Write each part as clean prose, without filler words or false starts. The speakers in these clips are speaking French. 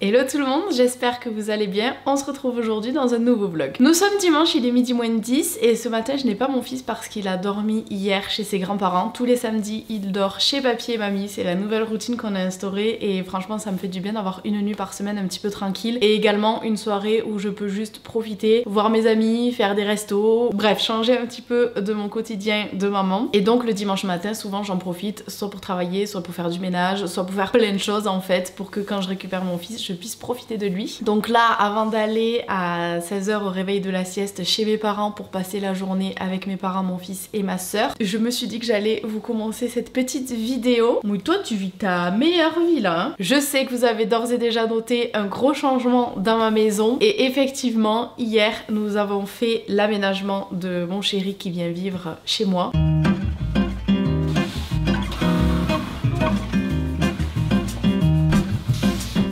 Hello tout le monde, j'espère que vous allez bien. On se retrouve aujourd'hui dans un nouveau vlog. Nous sommes dimanche, il est midi moins 10 et ce matin je n'ai pas mon fils parce qu'il a dormi hier chez ses grands-parents. Tous les samedis il dort chez papy et mamie, c'est la nouvelle routine qu'on a instaurée et franchement ça me fait du bien d'avoir une nuit par semaine un petit peu tranquille et également une soirée où je peux juste profiter, voir mes amis, faire des restos, bref changer un petit peu de mon quotidien de maman. Et donc le dimanche matin souvent j'en profite soit pour travailler, soit pour faire du ménage, soit pour faire plein de choses en fait pour que quand je récupère mon fils je puisse profiter de lui. Donc là, avant d'aller à 16h au réveil de la sieste chez mes parents pour passer la journée avec mes parents, mon fils et ma soeur, je me suis dit que j'allais vous commencer cette petite vidéo. Oui, toi tu vis ta meilleure vie là, hein. Je sais que vous avez d'ores et déjà noté un gros changement dans ma maison et effectivement, hier, nous avons fait l'aménagement de mon chéri qui vient vivre chez moi.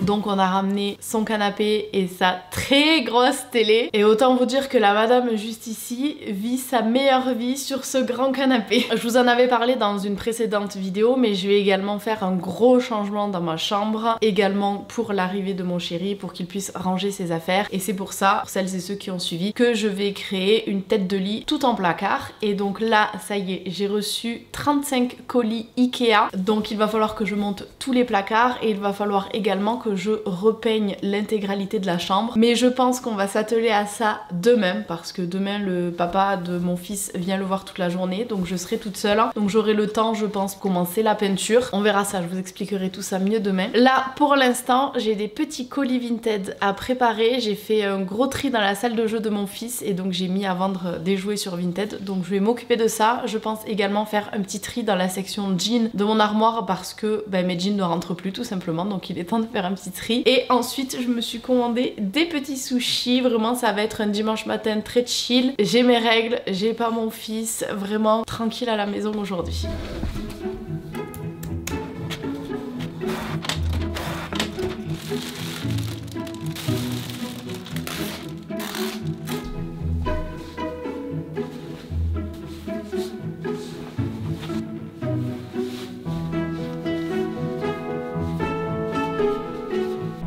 Donc on a ramené son canapé et sa très grosse télé. Et autant vous dire que la madame juste ici vit sa meilleure vie sur ce grand canapé. Je vous en avais parlé dans une précédente vidéo, mais je vais également faire un gros changement dans ma chambre. Également pour l'arrivée de mon chéri, pour qu'il puisse ranger ses affaires. Et c'est pour ça, pour celles et ceux qui ont suivi, que je vais créer une tête de lit tout en placard. Et donc là, ça y est, j'ai reçu 35 colis Ikea. Donc il va falloir que je monte tous les placards et il va falloir également que je repeigne l'intégralité de la chambre. Mais je pense qu'on va s'atteler à ça demain parce que demain le papa de mon fils vient le voir toute la journée, donc je serai toute seule. Donc j'aurai le temps, je pense, de commencer la peinture. On verra ça, je vous expliquerai tout ça mieux demain. Là, pour l'instant, j'ai des petits colis Vinted à préparer. J'ai fait un gros tri dans la salle de jeu de mon fils et donc j'ai mis à vendre des jouets sur Vinted. Donc je vais m'occuper de ça. Je pense également faire un petit tri dans la section jeans de mon armoire parce que mes jeans ne rentrent plus tout simplement. Donc il est temps de faire un petit tri. Et ensuite je me suis commandé des petits sushis. Vraiment ça va être un dimanche matin très chill. J'ai mes règles, j'ai pas mon fils, vraiment tranquille à la maison aujourd'hui.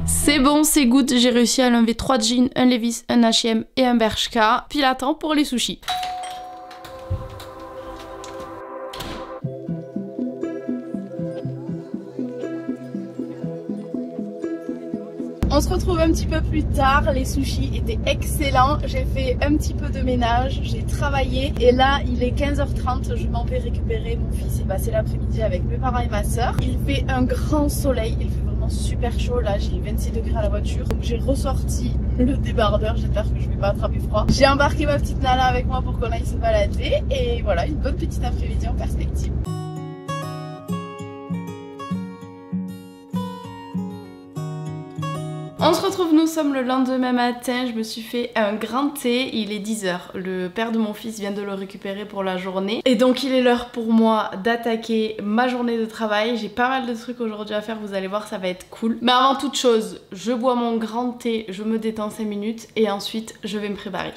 C'est bon, c'est good, j'ai réussi à l'enlever 3 jeans, un Levi's, un H&M et un Bershka. Puis l'attend pour les sushis. On se retrouve un petit peu plus tard, les sushis étaient excellents, j'ai fait un petit peu de ménage, j'ai travaillé et là il est 15h30, je m'en vais récupérer mon fils et passer l'après-midi avec mes parents et ma soeur. Il fait un grand soleil, il fait vraiment super chaud, là j'ai 26 degrés à la voiture, donc j'ai ressorti le débardeur, j'espère que je vais pas attraper froid. J'ai embarqué ma petite Nana avec moi pour qu'on aille se balader et voilà, une bonne petite après-midi en perspective. On se retrouve, nous sommes le lendemain matin, je me suis fait un grand thé, il est 10h, le père de mon fils vient de le récupérer pour la journée et donc il est l'heure pour moi d'attaquer ma journée de travail. J'ai pas mal de trucs aujourd'hui à faire, vous allez voir, ça va être cool. Mais avant toute chose, je bois mon grand thé, je me détends 5 minutes et ensuite je vais me préparer.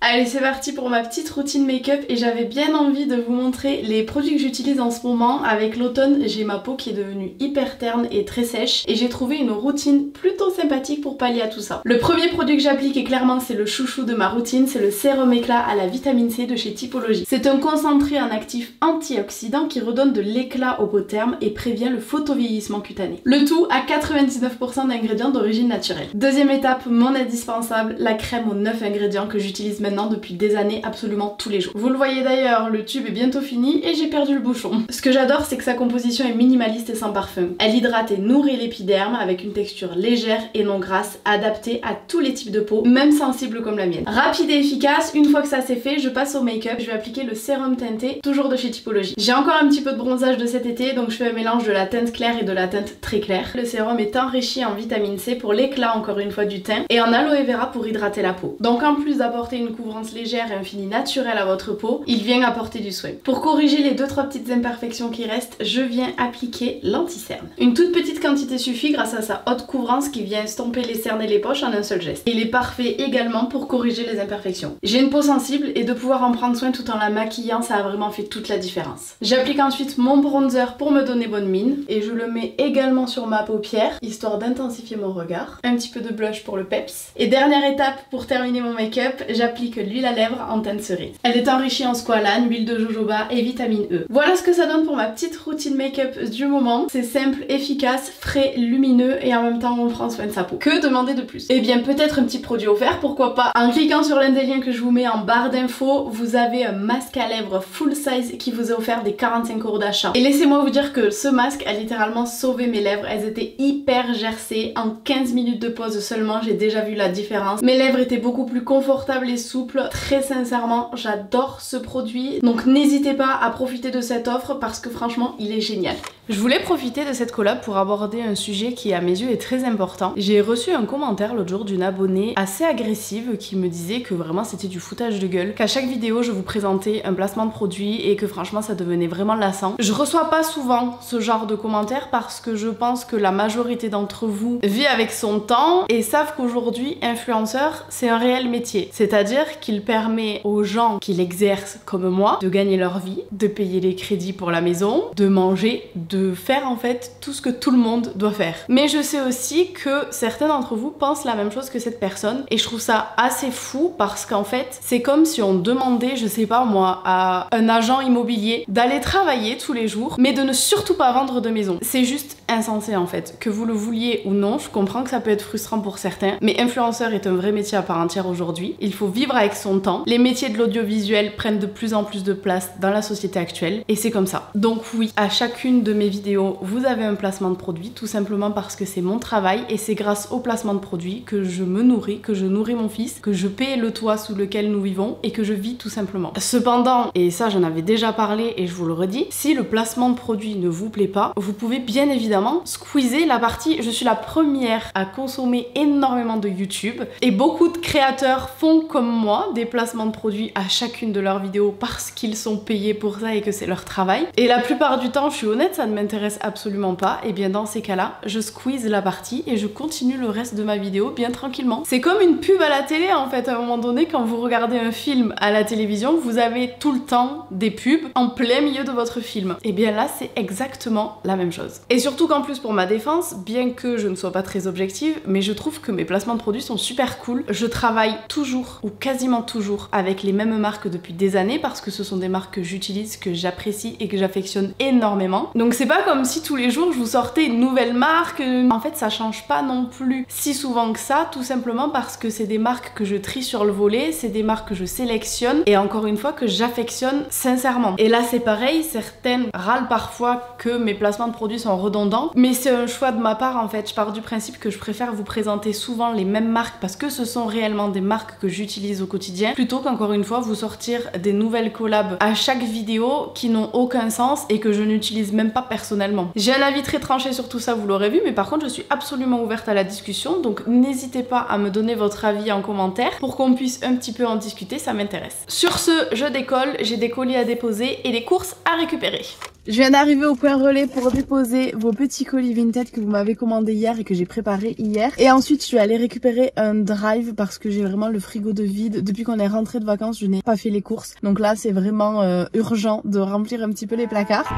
Allez, c'est parti pour ma petite routine make-up et j'avais bien envie de vous montrer les produits que j'utilise en ce moment. Avec l'automne, j'ai ma peau qui est devenue hyper terne et très sèche et j'ai trouvé une routine plutôt sympathique pour pallier à tout ça. Le premier produit que j'applique et clairement c'est le chouchou de ma routine, c'est le sérum éclat à la vitamine C de chez Typologie. C'est un concentré en actif antioxydant qui redonne de l'éclat aux peaux ternes et prévient le photovieillissement cutané. Le tout à 99% d'ingrédients d'origine naturelle. Deuxième étape, mon indispensable, la crème aux 9 ingrédients que j'utilise maintenant depuis des années absolument tous les jours. Vous le voyez d'ailleurs, le tube est bientôt fini et j'ai perdu le bouchon. Ce que j'adore, c'est que sa composition est minimaliste et sans parfum. Elle hydrate et nourrit l'épiderme avec une texture légère et non grasse, adaptée à tous les types de peau, même sensibles comme la mienne. Rapide et efficace, une fois que ça c'est fait, je passe au make-up. Je vais appliquer le sérum teinté, toujours de chez Typologie. J'ai encore un petit peu de bronzage de cet été, donc je fais un mélange de la teinte claire et de la teinte très claire. Le sérum est enrichi en vitamine C pour l'éclat encore une fois du teint et en aloe vera pour hydrater la peau. Donc en plus d'apporter une couche recouvrance légère et un fini naturel à votre peau, il vient apporter du soin. Pour corriger les 2-3 petites imperfections qui restent, je viens appliquer l'anti-cerne. Une toute petite quantité suffit grâce à sa haute couvrance qui vient estomper les cernes et les poches en un seul geste. Il est parfait également pour corriger les imperfections. J'ai une peau sensible et de pouvoir en prendre soin tout en la maquillant, ça a vraiment fait toute la différence. J'applique ensuite mon bronzer pour me donner bonne mine et je le mets également sur ma paupière histoire d'intensifier mon regard. Un petit peu de blush pour le peps. Et dernière étape pour terminer mon make-up, j'applique l'huile à lèvres en teinte cerise. Elle est enrichie en squalane, huile de jojoba et vitamine E. Voilà ce que ça donne pour ma petite routine make-up du moment. C'est simple, efficace, frais, lumineux et en même temps on prend soin de sa peau. Que demander de plus? Eh bien peut-être un petit produit offert, pourquoi pas. En cliquant sur l'un des liens que je vous mets en barre d'infos, vous avez un masque à lèvres full size qui vous est offert des 45 € d'achat. Et laissez-moi vous dire que ce masque a littéralement sauvé mes lèvres. Elles étaient hyper gercées. En 15 minutes de pause seulement, j'ai déjà vu la différence. Mes lèvres étaient beaucoup plus confortables et souples. Très sincèrement, j'adore ce produit. Donc n'hésitez pas à profiter de cette offre parce que franchement, il est génial. Je voulais profiter de cette collab pour aborder un sujet qui à mes yeux est très important. J'ai reçu un commentaire l'autre jour d'une abonnée assez agressive qui me disait que vraiment c'était du foutage de gueule, qu'à chaque vidéo je vous présentais un placement de produit et que franchement ça devenait vraiment lassant. Je reçois pas souvent ce genre de commentaires parce que je pense que la majorité d'entre vous vit avec son temps et savent qu'aujourd'hui influenceur c'est un réel métier. C'est-à-dire qu'il permet aux gens qui l'exercent comme moi de gagner leur vie, de payer les crédits pour la maison, de manger, de faire en fait tout ce que tout le monde doit faire. Mais je sais aussi que certains d'entre vous pensent la même chose que cette personne et je trouve ça assez fou parce qu'en fait c'est comme si on demandait, je sais pas moi, à un agent immobilier d'aller travailler tous les jours mais de ne surtout pas vendre de maison. C'est juste insensé en fait. Que vous le vouliez ou non, je comprends que ça peut être frustrant pour certains, mais influenceur est un vrai métier à part entière aujourd'hui. Il faut vivre avec son temps. Les métiers de l'audiovisuel prennent de plus en plus de place dans la société actuelle et c'est comme ça. Donc oui, à chacune de mes vidéos, vous avez un placement de produit, tout simplement parce que c'est mon travail et c'est grâce au placement de produit que je me nourris, que je nourris mon fils, que je paie le toit sous lequel nous vivons et que je vis tout simplement. Cependant, et ça j'en avais déjà parlé et je vous le redis, si le placement de produit ne vous plaît pas, vous pouvez bien évidemment squeezer la partie. Je suis la première à consommer énormément de YouTube et beaucoup de créateurs font comme moi des placements de produits à chacune de leurs vidéos parce qu'ils sont payés pour ça et que c'est leur travail. Et la plupart du temps, je suis honnête, ça ne m'intéresse absolument pas. Et bien dans ces cas-là, je squeeze la partie et je continue le reste de ma vidéo bien tranquillement. C'est comme une pub à la télé en fait. À un moment donné, quand vous regardez un film à la télévision, vous avez tout le temps des pubs en plein milieu de votre film. Et bien là, c'est exactement la même chose. Et surtout qu'en plus pour ma défense, bien que je ne sois pas très objective, mais je trouve que mes placements de produits sont super cool. Je travaille toujours ou quasiment toujours avec les mêmes marques depuis des années parce que ce sont des marques que j'utilise, que j'apprécie et que j'affectionne énormément. Donc c'est pas comme si tous les jours je vous sortais une nouvelle marque. En fait ça change pas non plus si souvent que ça, tout simplement parce que c'est des marques que je trie sur le volet, c'est des marques que je sélectionne et encore une fois que j'affectionne sincèrement. Et là c'est pareil, certaines râlent parfois que mes placements de produits sont redondants, mais c'est un choix de ma part en fait. Je pars du principe que je préfère vous présenter souvent les mêmes marques parce que ce sont réellement des marques que j'utilise au quotidien plutôt qu'encore une fois vous sortir des nouvelles collabs à chaque vidéo qui n'ont aucun sens et que je n'utilise même pas personnellement. J'ai un avis très tranché sur tout ça, vous l'aurez vu, mais par contre je suis absolument ouverte à la discussion, donc n'hésitez pas à me donner votre avis en commentaire pour qu'on puisse un petit peu en discuter, ça m'intéresse. Sur ce, je décolle, j'ai des colis à déposer et des courses à récupérer. Je viens d'arriver au point relais pour déposer vos petits colis Vinted que vous m'avez commandé hier et que j'ai préparé hier. Et ensuite, je suis allée récupérer un drive parce que j'ai vraiment le frigo de vide. Depuis qu'on est rentré de vacances, je n'ai pas fait les courses. Donc là, c'est vraiment urgent de remplir un petit peu les placards.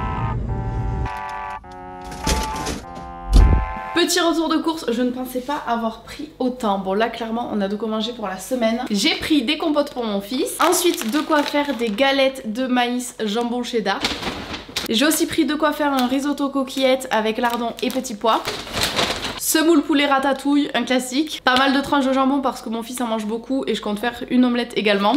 Petit retour de course, je ne pensais pas avoir pris autant. Bon là clairement on a de quoi manger pour la semaine. J'ai pris des compotes pour mon fils. Ensuite de quoi faire des galettes de maïs jambon cheddar. J'ai aussi pris de quoi faire un risotto coquillette avec lardons et petits pois. Semoule poulet ratatouille, un classique. Pas mal de tranches de jambon parce que mon fils en mange beaucoup et je compte faire une omelette également.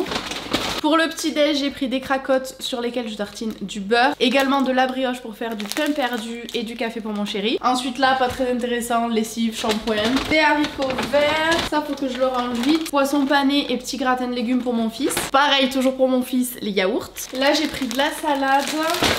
Pour le petit déj, j'ai pris des cracottes sur lesquelles je tartine du beurre, également de la brioche pour faire du pain perdu et du café pour mon chéri. Ensuite là, pas très intéressant, lessive, shampoing, des haricots verts, ça faut que je le range vite, poisson pané et petit gratin de légumes pour mon fils. Pareil, toujours pour mon fils, les yaourts. Là j'ai pris de la salade,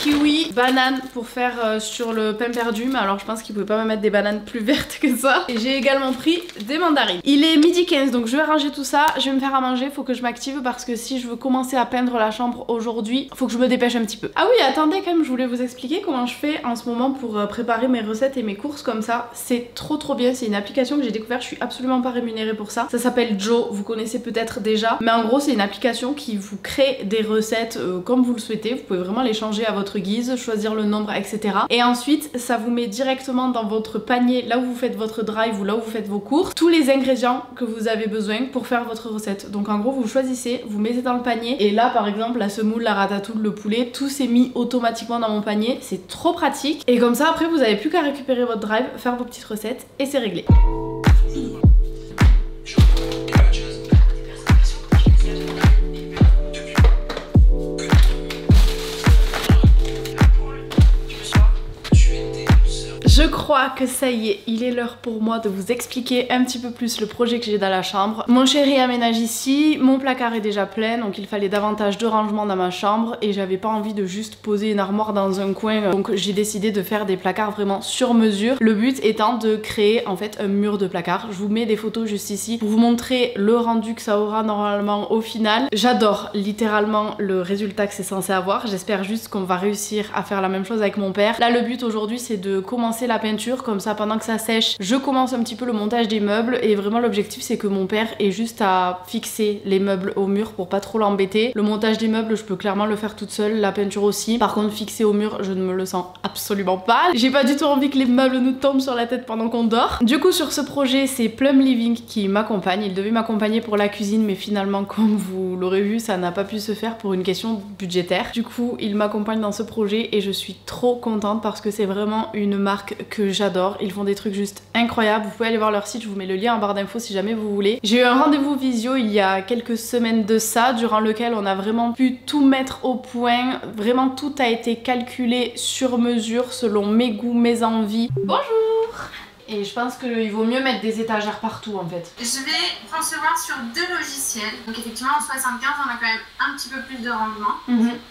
kiwi, banane pour faire sur le pain perdu, mais alors je pense qu'il pouvait pas me mettre des bananes plus vertes que ça. Et j'ai également pris des mandarines. Il est midi 15 donc je vais ranger tout ça, je vais me faire à manger, faut que je m'active parce que si je veux commencer à peindre la chambre aujourd'hui, faut que je me dépêche un petit peu. Ah oui, attendez quand même, je voulais vous expliquer comment je fais en ce moment pour préparer mes recettes et mes courses comme ça. C'est trop bien, c'est une application que j'ai découvert, je suis absolument pas rémunérée pour ça. Ça s'appelle Joe, vous connaissez peut-être déjà, mais en gros c'est une application qui vous crée des recettes comme vous le souhaitez, vous pouvez vraiment les changer à votre guise, choisir le nombre, etc. Et ensuite ça vous met directement dans votre panier, là où vous faites votre drive ou là où vous faites vos courses, tous les ingrédients que vous avez besoin pour faire votre recette. Donc en gros vous choisissez, vous mettez dans le panier et là par exemple la semoule, la ratatouille, le poulet, tout s'est mis automatiquement dans mon panier, c'est trop pratique. Et comme ça après vous avez plus qu'à récupérer votre drive, faire vos petites recettes et c'est réglé. Je crois que ça y est, il est l'heure pour moi de vous expliquer un petit peu plus le projet que j'ai dans la chambre. Mon chéri aménage ici, mon placard est déjà plein, donc il fallait davantage de rangement dans ma chambre et j'avais pas envie de juste poser une armoire dans un coin, donc j'ai décidé de faire des placards vraiment sur mesure. Le but étant de créer en fait un mur de placard. Je vous mets des photos juste ici pour vous montrer le rendu que ça aura normalement au final. J'adore littéralement le résultat que c'est censé avoir, j'espère juste qu'on va réussir à faire la même chose avec mon père. Là le but aujourd'hui c'est de commencer la peinture, comme ça pendant que ça sèche je commence un petit peu le montage des meubles et vraiment l'objectif c'est que mon père ait juste à fixer les meubles au mur pour pas trop l'embêter. Le montage des meubles je peux clairement le faire toute seule, la peinture aussi, par contre fixer au mur je ne me le sens absolument pas, j'ai pas du tout envie que les meubles nous tombent sur la tête pendant qu'on dort. Du coup sur ce projet c'est Plum Living qui m'accompagne, il devait m'accompagner pour la cuisine mais finalement comme vous l'aurez vu ça n'a pas pu se faire pour une question budgétaire. Du coup il m'accompagne dans ce projet et je suis trop contente parce que c'est vraiment une marque que j'adore, ils font des trucs juste incroyables, vous pouvez aller voir leur site, je vous mets le lien en barre d'infos si jamais vous voulez. J'ai eu un rendez-vous visio il y a quelques semaines de ça, durant lequel on a vraiment pu tout mettre au point, vraiment tout a été calculé sur mesure selon mes goûts, mes envies. Bonjour! Et je pense qu'il vaut mieux mettre des étagères partout en fait. Je vais concevoir sur 2 logiciels. Donc effectivement en 75 on a quand même un petit peu plus de rendement.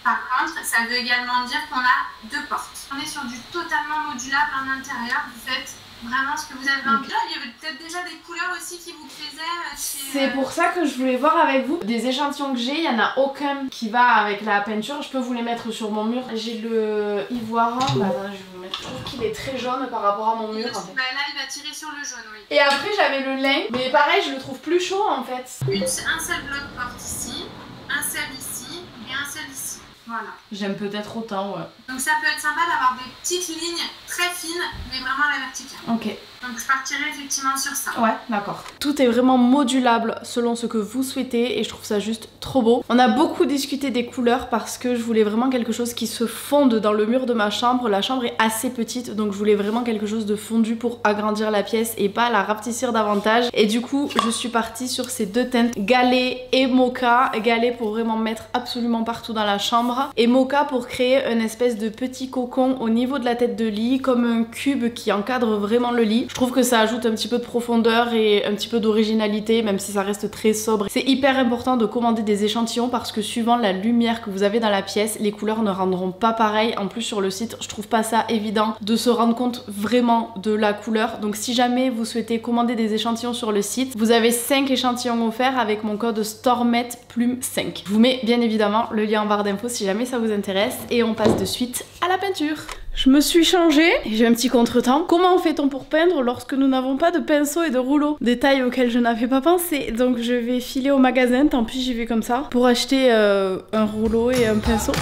Par contre ça veut également dire qu'on a 2 portes. On est sur du totalement modulable en intérieur. Vous faites vraiment ce que vous avez envie. Il y avait peut-être déjà des couleurs aussi qui vous plaisaient C'est pour ça que je voulais voir avec vous. Des échantillons que j'ai, il n'y en a aucun qui va avec la peinture. Je peux vous les mettre sur mon mur. J'ai le ivoire. Bah, je vais vous mettre. Je trouve qu'il est très jaune par rapport à mon mur. En fait. Bah là il va tirer sur le jaune, oui. Et après j'avais le lin. Mais pareil, je le trouve plus chaud en fait. Un seul bloc porte ici, un seul ici et un seul ici. Voilà. J'aime peut-être autant, ouais. Donc ça peut être sympa d'avoir des petites lignes très fines, mais vraiment à la verticale. Ok. Donc je partirai effectivement sur ça. Ouais, d'accord. Tout est vraiment modulable selon ce que vous souhaitez et je trouve ça juste trop beau. On a beaucoup discuté des couleurs parce que je voulais vraiment quelque chose qui se fonde dans le mur de ma chambre. La chambre est assez petite donc je voulais vraiment quelque chose de fondu pour agrandir la pièce et pas la rapetissir davantage. Et du coup, je suis partie sur ces 2 teintes, Galet et Mocha. Galet pour vraiment mettre absolument partout dans la chambre et Mocha pour créer une espèce de petit cocon au niveau de la tête de lit, comme un cube qui encadre vraiment le lit. Je trouve que ça ajoute un petit peu de profondeur et un petit peu d'originalité, même si ça reste très sobre. C'est hyper important de commander des échantillons parce que suivant la lumière que vous avez dans la pièce, les couleurs ne rendront pas pareil. En plus sur le site, je trouve pas ça évident de se rendre compte vraiment de la couleur. Donc si jamais vous souhaitez commander des échantillons sur le site, vous avez 5 échantillons offerts avec mon code STORMETPLUME5. Je vous mets bien évidemment le lien en barre d'infos si jamais ça vous intéresse et on passe de suite à la peinture. Je me suis changée et j'ai un petit contretemps. Comment fait-on pour peindre lorsque nous n'avons pas de pinceau et de rouleau? Détail auquel je n'avais pas pensé. Donc je vais filer au magasin, tant pis j'y vais comme ça, pour acheter un rouleau et un pinceau.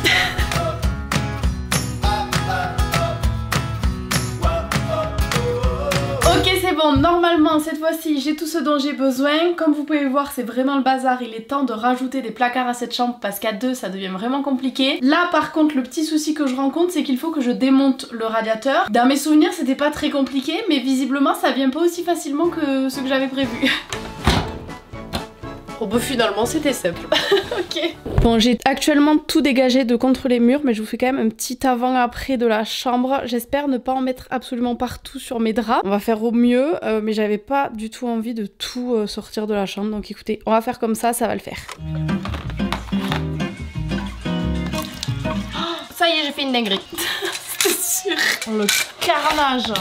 Ok c'est bon, normalement cette fois-ci j'ai tout ce dont j'ai besoin. Comme vous pouvez voir c'est vraiment le bazar, il est temps de rajouter des placards à cette chambre parce qu'à 2 ça devient vraiment compliqué. Là par contre le petit souci que je rencontre c'est qu'il faut que je démonte le radiateur. Dans mes souvenirs c'était pas très compliqué mais visiblement ça vient pas aussi facilement que ce que j'avais prévu. Bon bah finalement c'était simple. Ok. Bon, j'ai actuellement tout dégagé de contre les murs, mais je vous fais quand même un petit avant-après de la chambre. J'espère ne pas en mettre absolument partout sur mes draps. On va faire au mieux, mais j'avais pas du tout envie de tout sortir de la chambre. Donc écoutez, on va faire comme ça va le faire. Ça y est, j'ai fait une dinguerie. C'est sûr. Le carnage.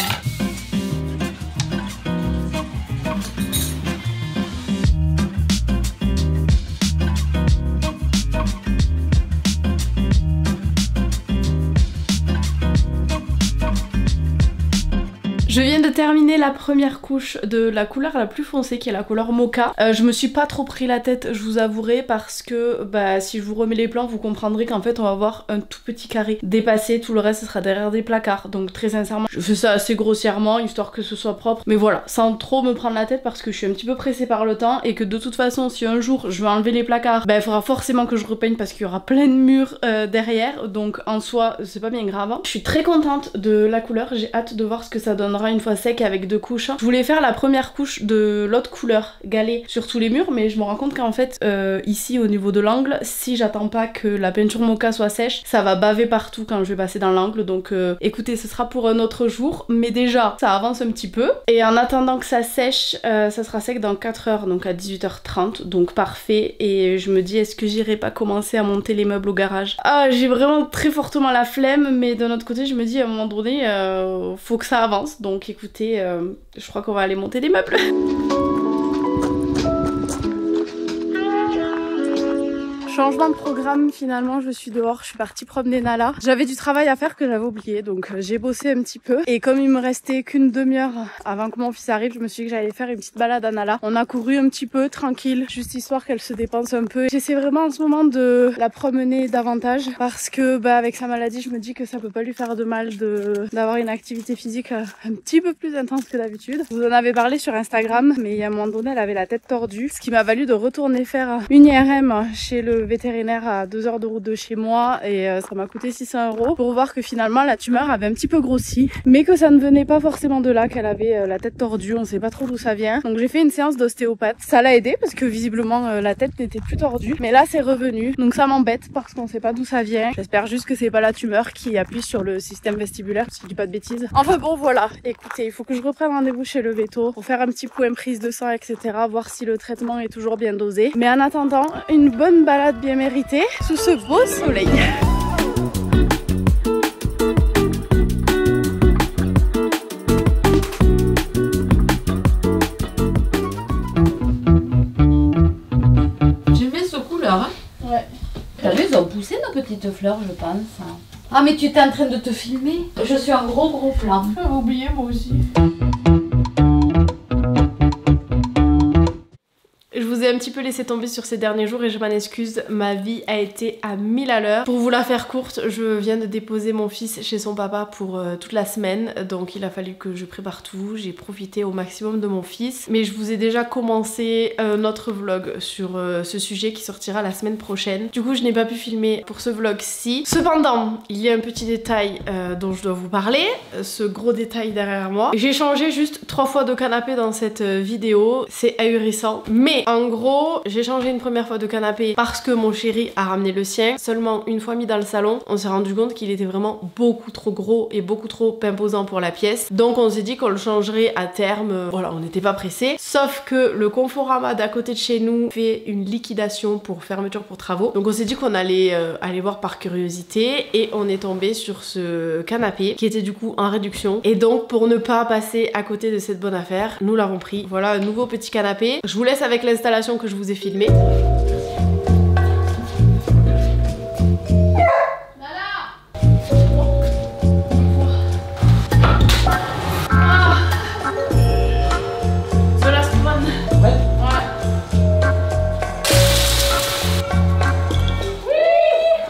Je viens de terminer la première couche de la couleur la plus foncée qui est la couleur mocha. Je me suis pas trop pris la tête, je vous avouerai, parce que bah, si je vous remets les plans, vous comprendrez qu'en fait on va avoir un tout petit carré dépassé, tout le reste ce sera derrière des placards. Donc très sincèrement, je fais ça assez grossièrement histoire que ce soit propre. Mais voilà, sans trop me prendre la tête parce que je suis un petit peu pressée par le temps et que de toute façon si un jour je veux enlever les placards, bah il faudra forcément que je repeigne parce qu'il y aura plein de murs derrière. Donc en soi c'est pas bien grave. Je suis très contente de la couleur, j'ai hâte de voir ce que ça donnera une fois sec avec 2 couches. Je voulais faire la première couche de l'autre couleur galée sur tous les murs, mais je me rends compte qu'en fait ici au niveau de l'angle, si j'attends pas que la peinture mocha soit sèche, ça va baver partout quand je vais passer dans l'angle. Donc écoutez, ce sera pour un autre jour, mais déjà ça avance un petit peu et en attendant que ça sèche, ça sera sec dans 4 heures, donc à 18h30, donc parfait. Et je me dis, est-ce que j'irai pas commencer à monter les meubles au garage? Ah, j'ai vraiment très fortement la flemme, mais d'un autre côté je me dis à un moment donné faut que ça avance. Donc écoutez, je crois qu'on va aller monter des meubles. Changement de programme, finalement je suis dehors, je suis partie promener Nala. J'avais du travail à faire que j'avais oublié, donc j'ai bossé un petit peu. Et comme il me restait qu'une demi-heure avant que mon fils arrive, je me suis dit que j'allais faire une petite balade à Nala. On a couru un petit peu, tranquille, juste histoire qu'elle se dépense un peu. J'essaie vraiment en ce moment de la promener davantage, parce que bah, avec sa maladie, je me dis que ça peut pas lui faire de mal d'avoir une activité physique un petit peu plus intense que d'habitude. Je vous en avais parlé sur Instagram, mais à un moment donné, elle avait la tête tordue, ce qui m'a valu de retourner faire une IRM chez le vétérinaire à 2 heures de route de chez moi et ça m'a coûté 600 € pour voir que finalement la tumeur avait un petit peu grossi, mais que ça ne venait pas forcément de là, qu'elle avait la tête tordue, on sait pas trop d'où ça vient. Donc j'ai fait une séance d'ostéopathe, ça l'a aidé parce que visiblement la tête n'était plus tordue, mais là c'est revenu, donc ça m'embête parce qu'on sait pas d'où ça vient. J'espère juste que c'est pas la tumeur qui appuie sur le système vestibulaire, si je dis pas de bêtises. Enfin bon voilà, écoutez, il faut que je reprenne rendez-vous chez le véto pour faire un petit point prise de sang, etc., voir si le traitement est toujours bien dosé. Mais en attendant, une bonne balade bien méritée sous ce beau soleil. J'aime bien ce couleur, hein. Ouais. T'as vu, ils ont poussé nos petites fleurs, je pense. Ah mais tu étais en train de te filmer? Je suis en gros plan. J'avais oublié moi aussi. Je vous ai un petit peu laissé tomber sur ces derniers jours et je m'en excuse, ma vie a été à 1000 à l'heure. Pour vous la faire courte, je viens de déposer mon fils chez son papa pour toute la semaine, donc il a fallu que je prépare tout, j'ai profité au maximum de mon fils. Mais je vous ai déjà commencé notre vlog sur ce sujet qui sortira la semaine prochaine. Du coup je n'ai pas pu filmer pour ce vlog-ci. Cependant, il y a un petit détail dont je dois vous parler, ce gros détail derrière moi. J'ai changé juste 3 fois de canapé dans cette vidéo, c'est ahurissant, mais en gros, j'ai changé une première fois de canapé parce que mon chéri a ramené le sien. Seulement une fois mis dans le salon, on s'est rendu compte qu'il était vraiment beaucoup trop gros et beaucoup trop imposant pour la pièce. Donc on s'est dit qu'on le changerait à terme. Voilà, on n'était pas pressé. Sauf que le Conforama d'à côté de chez nous fait une liquidation pour fermeture pour travaux. Donc on s'est dit qu'on allait aller voir par curiosité et on est tombé sur ce canapé qui était du coup en réduction. Et donc pour ne pas passer à côté de cette bonne affaire, nous l'avons pris. Voilà un nouveau petit canapé. Je vous laisse avec l'installation que je vous ai filmée.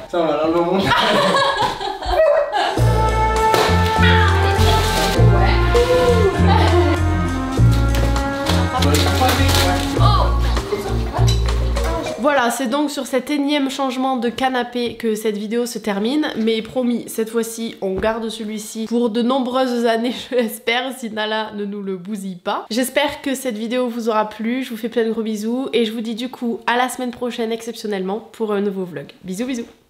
Ça va, là, le moment. c'est donc sur cet énième changement de canapé que cette vidéo se termine, mais promis, cette fois-ci, on garde celui-ci pour de nombreuses années, je l'espère, si Nala ne nous le bousille pas. J'espère que cette vidéo vous aura plu, je vous fais plein de gros bisous, et je vous dis du coup à la semaine prochaine exceptionnellement pour un nouveau vlog. Bisous bisous.